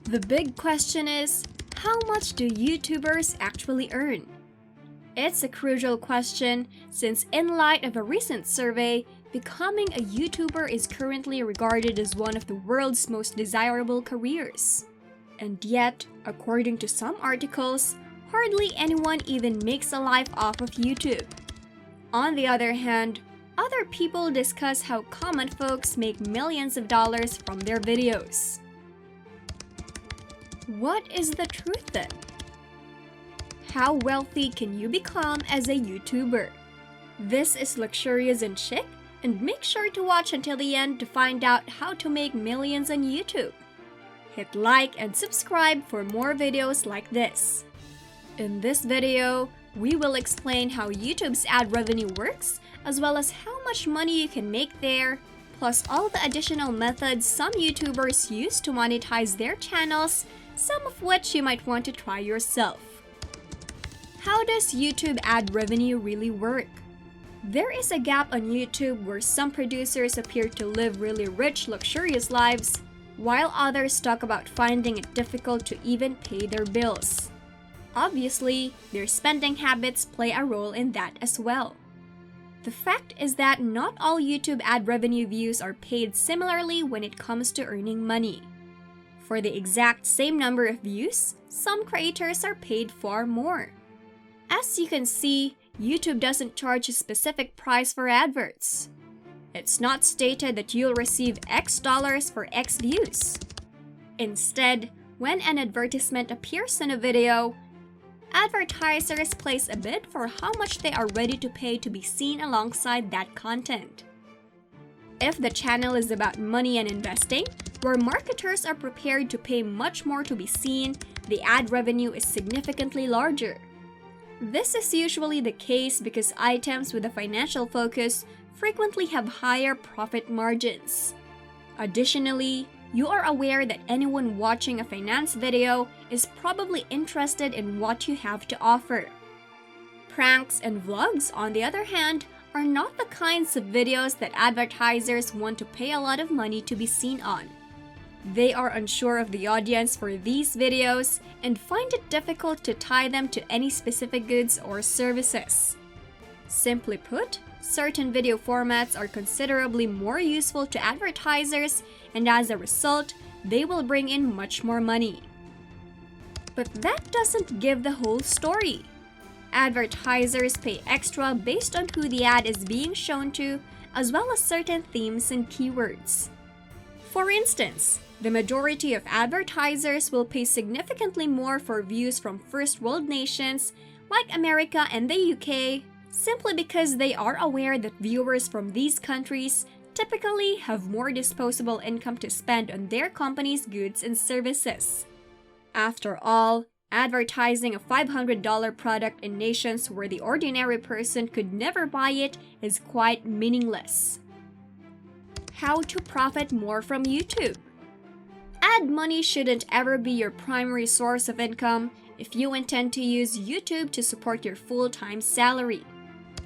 The big question is, how much do YouTubers actually earn? It's a crucial question since in light of a recent survey, becoming a YouTuber is currently regarded as one of the world's most desirable careers. And yet, according to some articles, hardly anyone even makes a life off of YouTube. On the other hand, other people discuss how common folks make millions of dollars from their videos. What is the truth then? How wealthy can you become as a YouTuber? This is Luxurious and Chic, and make sure to watch until the end to find out how to make millions on YouTube. Hit like and subscribe for more videos like this. In this video, we will explain how YouTube's ad revenue works, as well as how much money you can make there, plus all the additional methods some YouTubers use to monetize their channels, some of which you might want to try yourself. How does YouTube ad revenue really work? There is a gap on YouTube where some producers appear to live really rich, luxurious lives, while others talk about finding it difficult to even pay their bills. Obviously, their spending habits play a role in that as well. The fact is that not all YouTube ad revenue views are paid similarly when it comes to earning money. For the exact same number of views, some creators are paid far more. As you can see, YouTube doesn't charge a specific price for adverts. It's not stated that you'll receive X dollars for X views. Instead, when an advertisement appears in a video, advertisers place a bid for how much they are ready to pay to be seen alongside that content. If the channel is about money and investing, where marketers are prepared to pay much more to be seen, the ad revenue is significantly larger. This is usually the case because items with a financial focus frequently have higher profit margins. Additionally, you are aware that anyone watching a finance video is probably interested in what you have to offer. Pranks and vlogs, on the other hand, are not the kinds of videos that advertisers want to pay a lot of money to be seen on. They are unsure of the audience for these videos and find it difficult to tie them to any specific goods or services. Simply put, certain video formats are considerably more useful to advertisers, and as a result, they will bring in much more money. But that doesn't give the whole story. Advertisers pay extra based on who the ad is being shown to, as well as certain themes and keywords. For instance, the majority of advertisers will pay significantly more for views from first world nations like America and the UK, simply because they are aware that viewers from these countries typically have more disposable income to spend on their company's goods and services. After all, advertising a $500 product in nations where the ordinary person could never buy it is quite meaningless. How to profit more from YouTube? Ad money shouldn't ever be your primary source of income if you intend to use YouTube to support your full-time salary.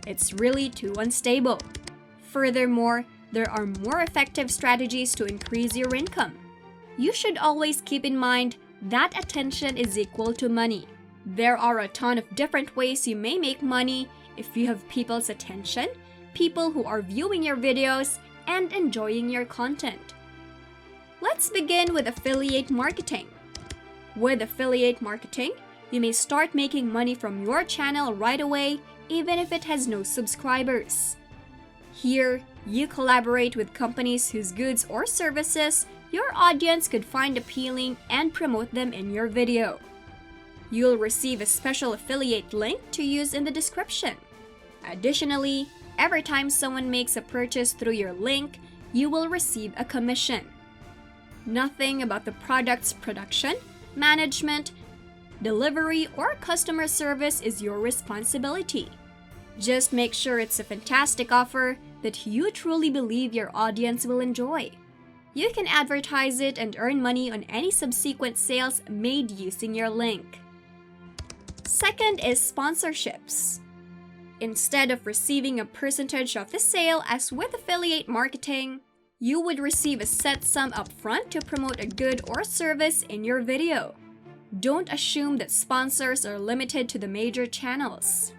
It's really too unstable. Furthermore, there are more effective strategies to increase your income. You should always keep in mind that attention is equal to money. There are a ton of different ways you may make money if you have people's attention, people who are viewing your videos, and enjoying your content. Let's begin with affiliate marketing. With affiliate marketing, you may start making money from your channel right away, even if it has no subscribers. Here, you collaborate with companies whose goods or services your audience could find appealing and promote them in your video. You'll receive a special affiliate link to use in the description. Additionally, every time someone makes a purchase through your link, you will receive a commission. Nothing about the product's production, management, delivery, or customer service is your responsibility. Just make sure it's a fantastic offer that you truly believe your audience will enjoy. You can advertise it and earn money on any subsequent sales made using your link. Second is sponsorships. Instead of receiving a percentage of the sale as with affiliate marketing, You would receive a set sum upfront to promote a good or service in your video. Don't assume that sponsors are limited to the major channels.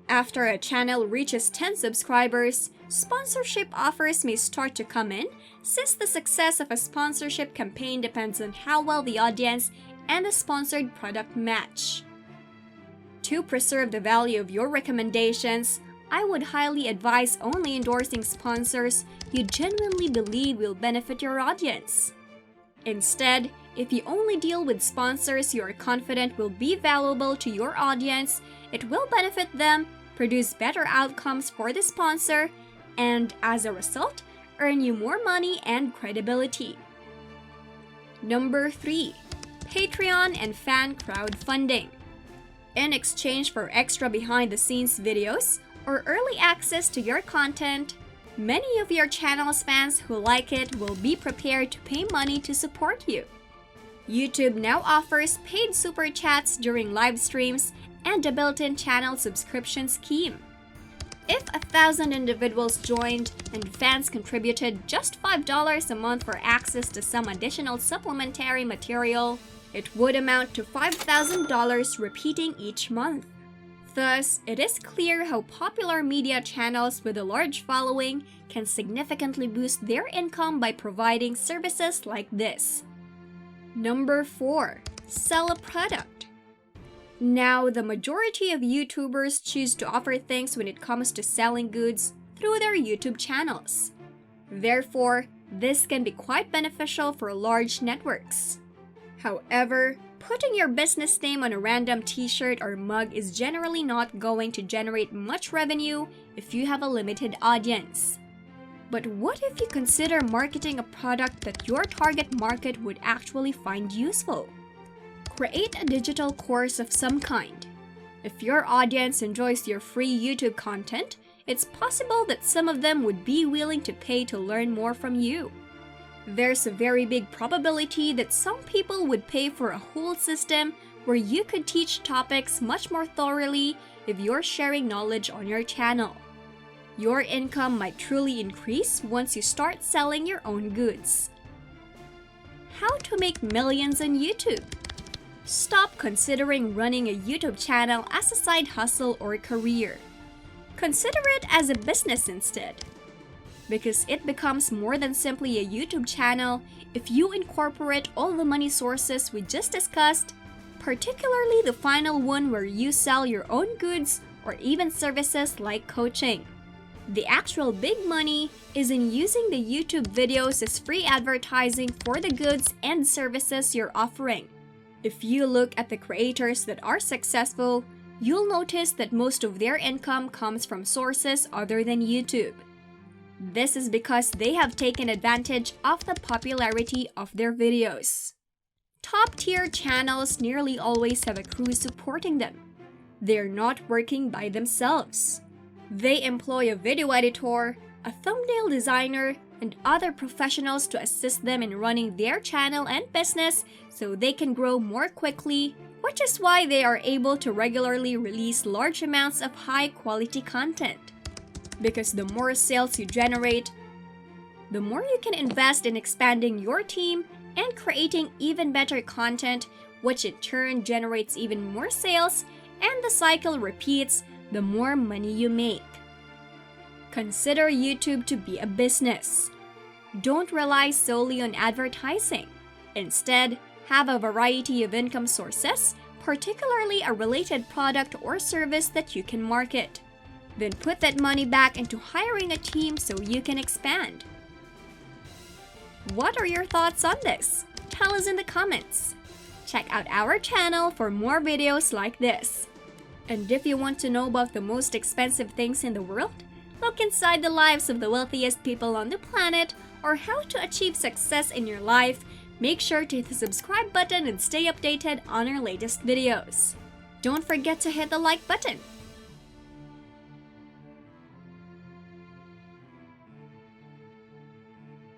After a channel reaches 10 subscribers, sponsorship offers may start to come in, since the success of a sponsorship campaign depends on how well the audience and the sponsored product match. To preserve the value of your recommendations, I would highly advise only endorsing sponsors you genuinely believe will benefit your audience. Instead, if you only deal with sponsors you are confident will be valuable to your audience, it will benefit them, produce better outcomes for the sponsor, and as a result, earn you more money and credibility. Number 3. Patreon and fan crowdfunding. In exchange for extra behind-the-scenes videos or early access to your content, many of your channel's fans who like it will be prepared to pay money to support you. YouTube now offers paid super chats during live streams and a built-in channel subscription scheme. If 1,000 individuals joined and fans contributed just $5 a month for access to some additional supplementary material, it would amount to $5,000 repeating each month. Thus, it is clear how popular media channels with a large following can significantly boost their income by providing services like this. Number 4. Sell a product. Now, the majority of YouTubers choose to offer things when it comes to selling goods through their YouTube channels. Therefore, this can be quite beneficial for large networks. However, putting your business name on a random t-shirt or mug is generally not going to generate much revenue if you have a limited audience. But what if you consider marketing a product that your target market would actually find useful? Create a digital course of some kind. If your audience enjoys your free YouTube content, it's possible that some of them would be willing to pay to learn more from you. There's a very big probability that some people would pay for a whole system where you could teach topics much more thoroughly if you're sharing knowledge on your channel. Your income might truly increase once you start selling your own goods. How to make millions on YouTube? Stop considering running a YouTube channel as a side hustle or career. Consider it as a business instead. Because it becomes more than simply a YouTube channel if you incorporate all the money sources we just discussed, particularly the final one where you sell your own goods or even services like coaching. The actual big money is in using the YouTube videos as free advertising for the goods and services you're offering. If you look at the creators that are successful, you'll notice that most of their income comes from sources other than YouTube. This is because they have taken advantage of the popularity of their videos. Top-tier channels nearly always have a crew supporting them. They're not working by themselves. They employ a video editor, a thumbnail designer, and other professionals to assist them in running their channel and business so they can grow more quickly, which is why they are able to regularly release large amounts of high-quality content. Because the more sales you generate, the more you can invest in expanding your team and creating even better content, which in turn generates even more sales, and the cycle repeats the more money you make. Consider YouTube to be a business. Don't rely solely on advertising. Instead, have a variety of income sources, particularly a related product or service that you can market. Then put that money back into hiring a team so you can expand. What are your thoughts on this? Tell us in the comments. Check out our channel for more videos like this. And if you want to know about the most expensive things in the world, look inside the lives of the wealthiest people on the planet, or how to achieve success in your life, make sure to hit the subscribe button and stay updated on our latest videos. Don't forget to hit the like button.